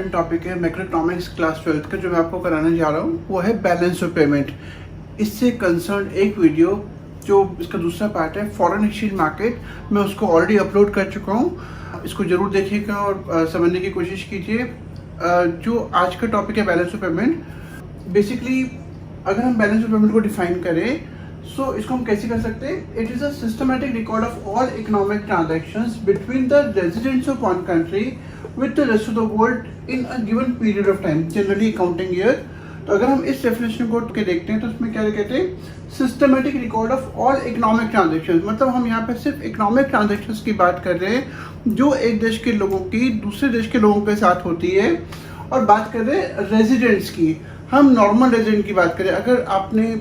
Important topic है macroeconomics class 12 का जो मैं आपको कराने जा रहा हूँ वो है बैलेंस ऑफ पेमेंट। इससे कंसर्न एक वीडियो जो इसका दूसरा पार्ट है फॉरेन एक्सचेंज मार्केट, मैं उसको ऑलरेडी अपलोड कर चुका हूँ। इसको ज़रूर देखिएगा और समझने की कोशिश कीजिए। जो आज का टॉपिक है बैलेंस ऑफ पेमेंट, बेसिकली अगर हम बैलेंस ऑफ पेमेंट को डिफाइन करें सो इसको हम कैसे कर सकते हैं। It is a systematic record of all economic transactions between the residents of one country with the rest of the world in a given period of time, generally accounting year. तो अगर हम इस डेफिनेशन को के देखते हैं तो उसमें क्या कहते हैं, systematic record of all economic transactions. मतलब हम यहाँ पे सिर्फ इकोनॉमिक ट्रांजैक्शंस की बात कर रहे हैं जो एक देश के लोगों की दूसरे देश के लोगों के साथ होती है, और बात कर रहे हैं रेजिडेंट्स की। हम नॉर्मल रेजिडेंट की बात करें, अगर आपने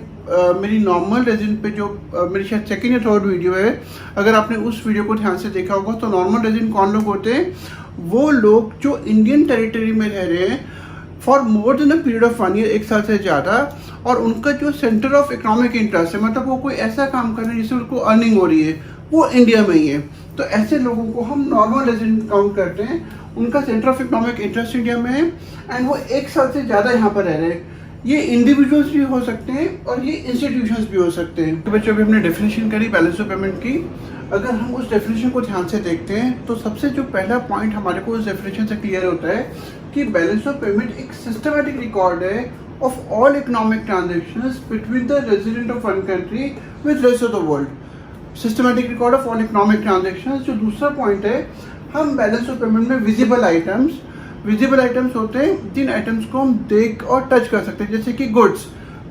मेरी नॉर्मल रेजिडेंट पे जो मेरी शायद सेकेंड या थर्ड वीडियो है, अगर आपने उस वीडियो को ध्यान से देखा होगा तो नॉर्मल रेजिडेंट कौन लोग होते हैं, वो लोग जो इंडियन टेरिटरी में रह रहे हैं for more than a period of 1 year, 1 साल से ज़्यादा, और उनका जो सेंटर ऑफ इकोनॉमिक इंटरेस्ट है, मतलब वो कोई ऐसा काम कर रहे हैं जिससे उनको अर्निंग हो रही है, वो इंडिया में ही है। तो ऐसे लोगों को हम नॉर्मल रेजिडेंट काउंट करते हैं। उनका centre of economic interest India में है एंड वो 1 साल से ज़्यादा यहाँ पर रह रहे हैं। ये इंडिविजुअल्स भी हो सकते हैं और ये इंस्टीट्यूशंस भी हो सकते हैं। तो बच्चों, अभी हमने डेफिनेशन करी बैलेंस ऑफ पेमेंट की। अगर हम उस डेफिनेशन को ध्यान से देखते हैं तो सबसे जो पहला पॉइंट हमारे को उस डेफिनेशन से क्लियर होता है कि बैलेंस ऑफ पेमेंट एक सिस्टमैटिक रिकॉर्ड है of all economic transactions between the resident of one country with rest of the world. Systematic record of all economic transactions. जो दूसरा पॉइंट है, हम बैलेंस ऑफ पेमेंट में विजिबल आइटम्स होते हैं जिन items को हम देख और टच कर सकते हैं, जैसे कि गुड्स।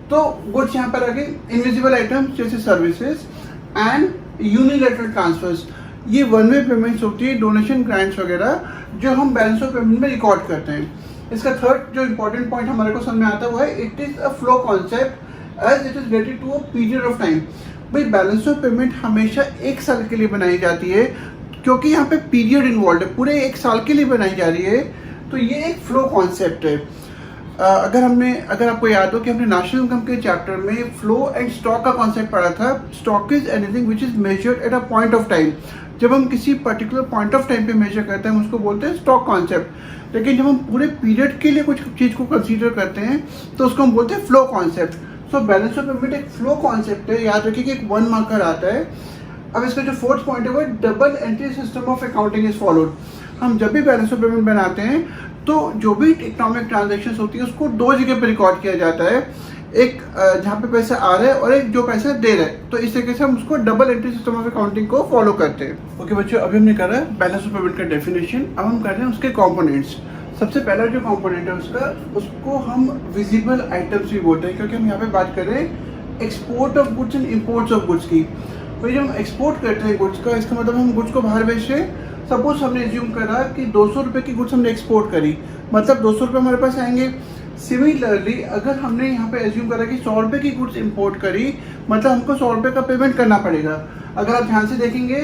तो गुड्स यहाँ पर आ गए। इनविजिबल आइटम्स जैसे सर्विसेज एंड यूनिलैटरल ट्रांसफर्स, ये वन वे पेमेंट्स होती है, डोनेशन, ग्रांट्स वगैरह, जो हम बैलेंस ऑफ पेमेंट में रिकॉर्ड करते हैं। इसका थर्ड जो इंपॉर्टेंट पॉइंट हमारे को समझ में आता है वो है it is a flow concept as it is related to a period of time. भाई बैलेंस ऑफ पेमेंट हमेशा 1 साल के लिए बनाई जाती है, क्योंकि यहाँ पे पीरियड इन्वॉल्व है, पूरे 1 साल के लिए बनाई जा रही है। तो ये एक फ्लो कॉन्सेप्ट है। अगर आपको याद हो कि हमने नेशनल इनकम के चैप्टर में फ्लो एंड स्टॉक का कॉन्सेप्ट पढ़ा था। Stock is anything which is measured at a point of time. जब हम किसी पर्टिकुलर पॉइंट ऑफ टाइम पे मेजर करते हैं हम उसको बोलते हैं स्टॉक कॉन्सेप्ट। लेकिन जब हम पूरे पीरियड के लिए कुछ चीज़ को कंसीडर करते हैं तो उसको हम बोलते हैं flow concept. So balance of payment एक फ्लो कॉन्सेप्ट है। याद रखिए कि एक 1 मार्कर आता है। अब इसका जो फोर्थ पॉइंट है वो double entry system of accounting is followed. हम जब भी बैलेंस ऑफ पेमेंट बनाते हैं तो जो भी इकोनॉमिक ट्रांजैक्शंस होती है उसको 2 जगह पे रिकॉर्ड किया जाता है, एक जहाँ पे पैसा आ रहा है और एक जो पैसा दे रहा है। तो इस तरीके से हम उसको double entry system of accounting को फॉलो करते हैं। ओके बच्चों, अभी हमने करा है बैलेंस ऑफ पेमेंट का डेफिनेशन। अब हम कर रहे हैं उसके कंपोनेंट्स। सबसे पहला जो कंपोनेंट है उसको हम विजिबल आइटम्स भी बोलते हैं, क्योंकि हम यहाँ पे बात कर रहे हैं export of goods and imports of goods की। भाई जब हम एक्सपोर्ट करते हैं गुड्स का, इसका मतलब हम गुड्स को बाहर बेच रहे हैं। सपोज हमने एज्यूम करा कि 200 रुपये की गुड्स हमने एक्सपोर्ट करी, मतलब 200 रुपये हमारे पास आएंगे। सिमिलरली अगर हमने यहाँ पे एज्यूम करा कि 100 रुपये की गुड्स इंपोर्ट करी, मतलब हमको 100 रुपये का पेमेंट करना पड़ेगा। अगर आप ध्यान से देखेंगे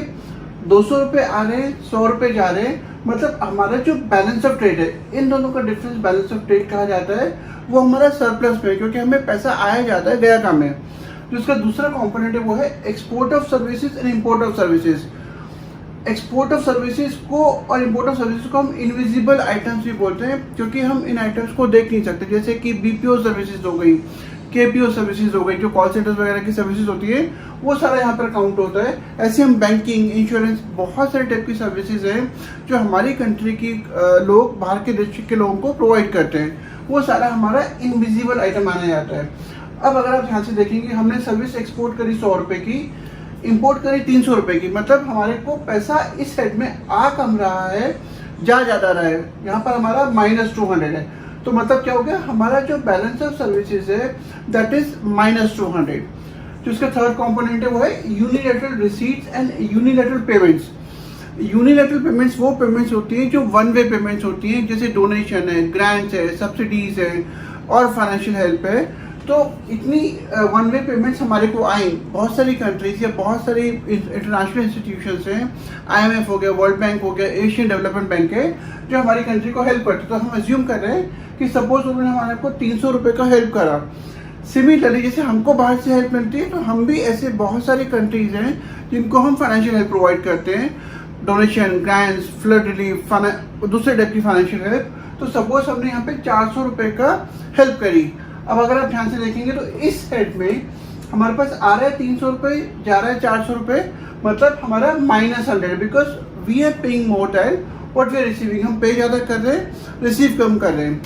200 रुपये आ रहे हैं, 100 रुपये जा रहे हैं, मतलब हमारा जो बैलेंस ऑफ ट्रेड है, इन दोनों का डिफरेंस बैलेंस ऑफ ट्रेड कहा जाता है। वो हमारा सरप्लस में, क्योंकि हमें पैसा आया जाता है गया काम में। जो इसका दूसरा कॉम्पोनेंट है वो है export of services and import of services. Export of services को और इम्पोर्ट ऑफ सर्विसेज को हम इनविजिबल आइटम्स भी बोलते हैं, क्योंकि हम इन आइटम्स को देख नहीं सकते। जैसे कि बीपीओ सर्विसेज हो गई, केपीओ सर्विसेज हो गई, जो कॉल सेंटर्स वगैरह की सर्विसेज होती है, वो सारा यहाँ पर काउंट होता है। ऐसे हम बैंकिंग, इंश्योरेंस, बहुत सारे टाइप की सर्विसेज हैं जो हमारी कंट्री की लोग बाहर के देश के लोगों को प्रोवाइड करते हैं, वो सारा हमारा इनविजिबल आइटम माना जाता है। अब अगर आप ध्यान से देखेंगे, हमने सर्विस एक्सपोर्ट करी 100 रुपये की, इंपोर्ट करी 300 रुपये की, मतलब हमारे को पैसा इस साइड में आ कम रहा है, जा ज़्यादा रहा है। यहाँ पर हमारा -200 है। तो मतलब क्या हो गया, हमारा जो बैलेंस ऑफ सर्विसेज है दैट इज -200। जो इसका थर्ड कंपोनेंट है वो है unilateral receipts and unilateral payments. Unilateral payments वो पेमेंट्स होती हैं जो 1 वे पेमेंट्स होती हैं, जैसे डोनेशन है, ग्रांट्स है, सब्सिडीज है और फाइनेंशियल हेल्प है। तो इतनी 1 वे पेमेंट्स हमारे को आई बहुत सारी कंट्रीज या बहुत सारी इंटरनेशनल इंस्टीट्यूशंस हैं, IMF हो गया, वर्ल्ड बैंक हो गया, एशियन डेवलपमेंट बैंक है, जो हमारी कंट्री को हेल्प करते। तो हम एज्यूम कर रहे हैं कि सपोज उन्होंने हमारे को 300 रुपये का हेल्प करा। सिमिलरली जैसे हमको बाहर से हेल्प मिलती है, तो हम भी ऐसे बहुत सारी कंट्रीज हैं जिनको हम फाइनेंशियल हेल्प प्रोवाइड करते हैं, डोनेशन, ग्रांट्स, फ्लड रिलीफ, दूसरे टाइप की फाइनेंशियल हेल्प। तो सपोज हमने यहाँ पे 400 रुपये का हेल्प करी। अब अगर आप ध्यान से देखेंगे तो इस हेड में हमारे पास आ रहा है 300 रुपये, जा रहा है 400 रुपये, मतलब हमारा -100, because we are paying more than what we are receiving. हम पे ज़्यादा कर रहे हैं, रिसीव कम कर रहे हैं।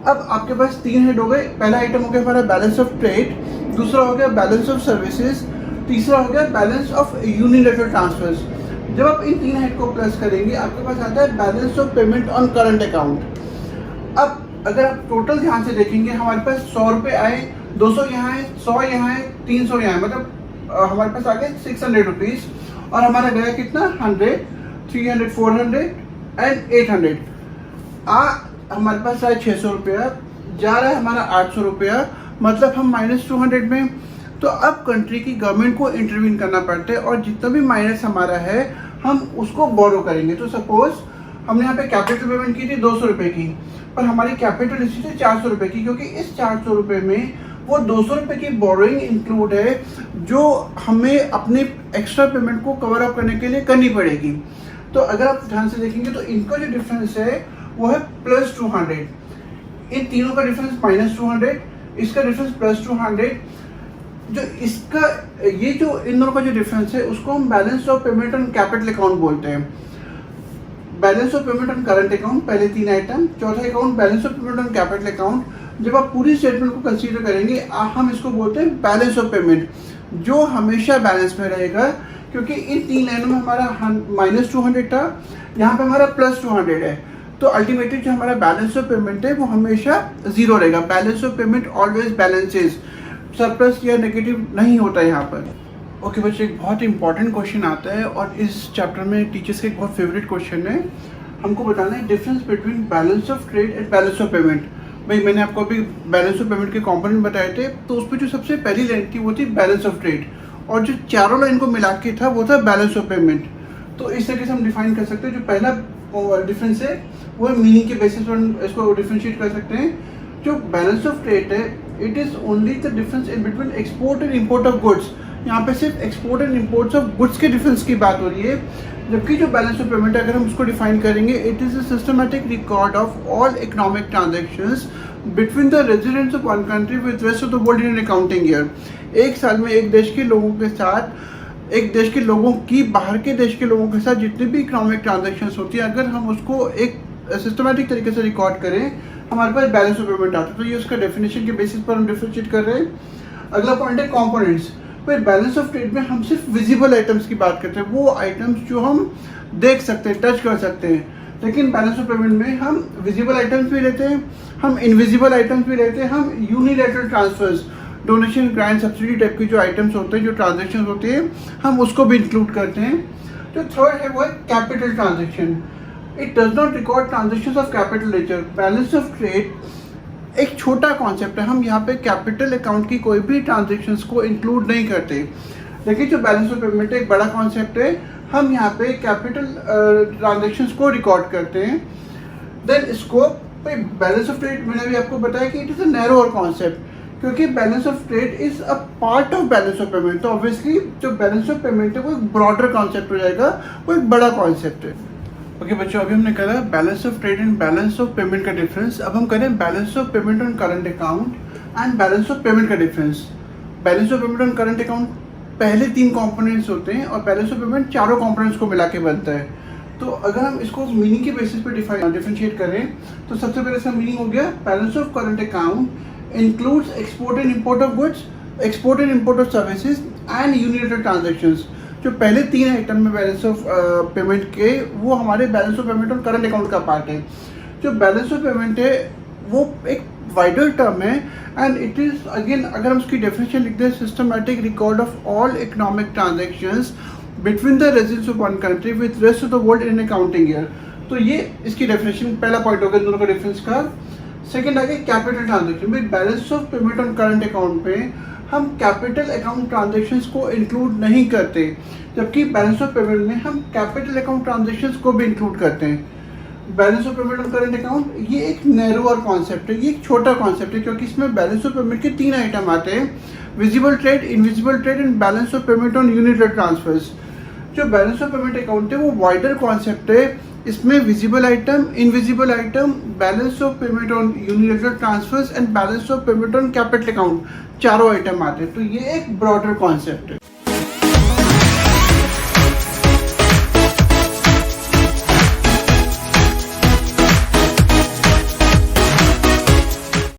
अब आपके पास 3 हेड हो गए। पहला आइटम हो गया हमारा बैलेंस ऑफ ट्रेड, दूसरा हो गया बैलेंस ऑफ सर्विसेज, तीसरा हो गया बैलेंस ऑफ यूनिलैटरल ट्रांसफर्स। जब आप इन 3 हेड को प्लस करेंगे आपके पास आता है balance of payment on current account. अब अगर आप टोटल ध्यान से देखेंगे हमारे पास 100 रुपये आए, 200 यहाँ है, 100 यहाँ है, 300 यहाँ है, मतलब हमारे पास आ गए 600 रुपीज़। और हमारा गया कितना 100, 300, 400 एंड 800। हमारे पास आया 600 रुपया, जा रहा है हमारा 800 रुपया, मतलब हम -200 में। तो अब कंट्री की गवर्नमेंट को इंटरवीन करना पड़ता है और जितना भी माइनस हमारा है हम उसको बोरो करेंगे। तो सपोज हमने यहाँ पे कैपिटल पेमेंट की थी 200 रुपये की, पर हमारी कैपिटल रिसीट है 400 रुपये की, क्योंकि इस 400 रुपये में वो 200 रुपये की बोरोइंग इंक्लूड है जो हमें अपने एक्स्ट्रा पेमेंट को कवर अप करने के लिए करनी पड़ेगी। तो अगर आप ध्यान से देखेंगे तो इनका जो डिफरेंस है वो है +200। इन तीनों का डिफरेंस -200, इसका डिफरेंस +200। जो इसका ये जो इन दोनों का जो डिफरेंस है उसको हम balance of payment on capital account बोलते हैं। Balance of payment on current account पहले 3 आइटम, चौथा account balance of payment on capital account. जब आप पूरी स्टेटमेंट को कंसीडर करेंगे हम इसको बोलते हैं बैलेंस ऑफ पेमेंट, जो हमेशा बैलेंस में रहेगा, क्योंकि इन 3 लाइनों में हमारा -200 था, यहाँ पे हमारा +200 है। तो अल्टीमेटली जो हमारा बैलेंस ऑफ पेमेंट है वो हमेशा 0 रहेगा। Balance of payment always balances, surplus या नेगेटिव नहीं होता यहाँ पर। ओके बच्चे, एक बहुत इंपॉर्टेंट क्वेश्चन आता है और इस चैप्टर में टीचर्स का एक बहुत फेवरेट क्वेश्चन है। हमको बताना है difference between balance of trade and balance of payment. भाई मैंने आपको अभी बैलेंस ऑफ पेमेंट के कंपोनेंट बताए थे, तो उस पर जो सबसे पहली लाइन थी वो थी बैलेंस ऑफ ट्रेड, और जो चारों लाइन को मिला के था वो था बैलेंस ऑफ पेमेंट। तो इस तरीके से हम डिफाइन कर सकते हैं। जो पहला डिफरेंस है वो मीनिंग के बेसिस पर इसको डिफरेंशिएट कर सकते हैं। जो बैलेंस ऑफ ट्रेड है it is only the difference in between export and import of goods. यहाँ पे सिर्फ export and imports of goods के डिफरेंस की बात हो रही है। जबकि जो बैलेंस ऑफ पेमेंट अगर हम उसको डिफाइन करेंगे, it is a systematic record of all economic transactions between the residents of one country with rest of the world in accounting year. एक साल में एक देश के लोगों के साथ, एक देश के लोगों की बाहर के देश के लोगों के साथ जितनी भी इकोनॉमिक ट्रांजैक्शंस होती है, अगर हम उसको एक सिस्टमैटिक तरीके से रिकॉर्ड करें हमारे पास बैलेंस ऑफ पेमेंट आता है। तो ये उसका डेफिनेशन के बेसिस पर हम डिफरेंशिएट कर रहे हैं। अगला पॉइंट है कंपोनेंट्स। फिर बैलेंस ऑफ ट्रेड में हम सिर्फ विजिबल आइटम्स की बात करते हैं, वो आइटम्स जो हम देख सकते हैं, टच कर सकते हैं। लेकिन बैलेंस ऑफ पेमेंट में हम विजिबल आइटम्स भी लेते हैं, हम इनविजिबल आइटम्स भी लेते हैं, हम unilateral transfers, donation, grant, subsidy type की जो आइटम्स होते हैं, जो ट्रांजेक्शन होते हैं, हम उसको भी इंक्लूड करते हैं। जो थर्ड है वो है capital transaction. It does not record transactions of capital nature. Balance of trade एक छोटा कॉन्सेप्ट है, हम यहाँ पे कैपिटल अकाउंट की कोई भी ट्रांजेक्शन्स को इंक्लूड नहीं करते। लेकिन जो बैलेंस ऑफ पेमेंट है एक बड़ा कॉन्सेप्ट है, हम यहाँ पे कैपिटल ट्रांजेक्शन्स को रिकॉर्ड करते हैं। देन स्कोप पे बैलेंस ऑफ ट्रेड मैंने भी आपको बताया कि it is a narrower concept, क्योंकि balance of trade is a part of balance of payment. तो ऑब्वियसली जो बैलेंस ऑफ पेमेंट है वो एक ब्रॉडर कॉन्सेप्ट हो जाएगा, वो एक बड़ा कॉन्सेप्ट है। ओके बच्चों, अभी हमने करा balance of trade and balance of payment का डिफरेंस। अब हम करें balance of payment on current account and balance of payment का difference. Balance of payment on current account पहले 3 कंपोनेंट्स होते हैं और बैलेंस ऑफ पेमेंट चारों कंपोनेंट्स को मिला के बनता है। तो अगर हम इसको मीनिंग के बेसिस पे डिफरेंशिएट करें तो सबसे पहले इसका मीनिंग हो गया balance of current account includes export and import of goods, export and import of services and unilateral transactions. जो पहले 3 आइटम में बैलेंस ऑफ पेमेंट के, वो हमारे balance of payment on current account का पार्ट है। जो बैलेंस ऑफ पेमेंट है वो एक वाइडर टर्म है एंड इट इज़ अगेन, अगर हम उसकी डेफिनेशन लिखते हैं, systematic record of all economic transactions between the residents of one country with rest of the world in accounting year. तो ये इसकी डेफिनेशन पहला पॉइंट होगा दोनों का डिफरेंस का। सेकंड आ गया कैपिटल ट्रांजैक्शन। भाई balance of payment on current account पे हम कैपिटल अकाउंट ट्रांजैक्शंस को इंक्लूड नहीं करते, जबकि बैलेंस ऑफ पेमेंट में हम कैपिटल अकाउंट ट्रांजैक्शंस को भी इंक्लूड करते हैं। Balance of payment on current account ये एक नैरोअर कॉन्सेप्ट है, ये एक छोटा कॉन्सेप्ट है, क्योंकि इसमें बैलेंस ऑफ पेमेंट के 3 आइटम आते हैं, visible trade, invisible trade and balance of payment on unilateral transfers. जो बैलेंस ऑफ पेमेंट अकाउंट है वो वाइडर कॉन्सेप्ट है, इसमें visible item, invisible item, balance of payment on unilateral transfers and balance of payment on capital account, चारों item आते हैं। तो ये एक ब्रॉडर कॉन्सेप्ट है।